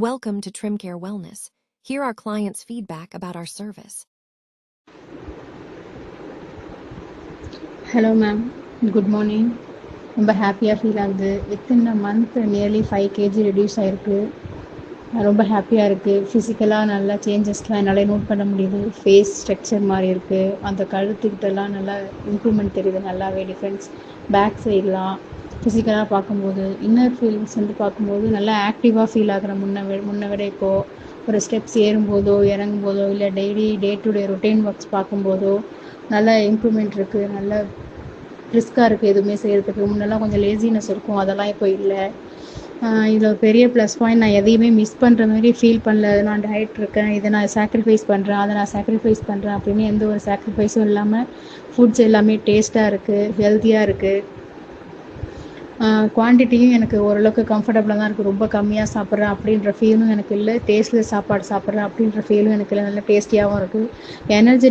Welcome to TrimCare Wellness. Here are clients' feedback about our service. Hello ma'am, good morning. ரொம்ப ஹாப்பியாக feel ஆகுது. Within a month nearly 5 kg reduce ஆகிருக்கு. ரொம்ப ஹாப்பியாக இருக்குது. ஃபிசிக்கலாக நல்லா சேஞ்சஸ்லாம் என்னால் நோட் பண்ண முடியுது. ஃபேஸ் ஸ்ட்ரக்சர் மாதிரி இருக்குது. அந்த கழுத்துக்கிட்டலாம் நல்லா இம்ப்ரூவ்மெண்ட் தெரியுது. நல்லாவே டிஃப்ரென்ஸ். பேக் சைட்லாம் ஃபிசிக்கலாக பார்க்கும்போது இன்னர் ஃபீலிங்ஸ் பார்க்கும்போது நல்லா ஆக்டிவாக ஃபீல் ஆகுற முன்ன விட இப்போது ஒரு ஸ்டெப்ஸ் ஏறும்போதோ இறங்கும்போதோ இல்லை daily day to day routine works பார்க்கும்போதோ நல்லா இம்ப்ரூவ்மெண்ட் இருக்குது. நல்லா ரிஸ்க்காக இருக்குது எதுவுமே செய்கிறதுக்கு. முன்னெல்லாம் கொஞ்சம் லேசினஸ் இருக்கும், அதெல்லாம் இப்போ இல்லை. இதில் ஒரு பெரிய ப்ளஸ் பாயிண்ட், நான் எதையுமே மிஸ் பண்ணுற மாதிரி ஃபீல் பண்ணல. நான் டயட் இருக்கேன், இதை நான் சாக்ரிஃபைஸ் பண்ணுறேன், அதை நான் சாக்ரிஃபைஸ் பண்ணுறேன் அப்படின்னு எந்த ஒரு சாக்ரிஃபைஸும் இல்லாமல் ஃபுட்ஸ் எல்லாமே டேஸ்ட்டாக இருக்குது, ஹெல்த்தியாக இருக்குது. குவான்டிட்டியும் எனக்கு ஓரளவுக்கு கம்ஃபர்டபுளாக தான் இருக்குது. ரொம்ப கம்மியாக சாப்பிட்றேன் அப்படின்ற ஃபீலும் எனக்கு இல்லை, டேஸ்ட்லெஸ் சாப்பாடு சாப்பிட்றேன் அப்படின்ற ஃபீலும் எனக்கு இல்லை. நல்லா டேஸ்டியாகவும் இருக்குது. எனர்ஜி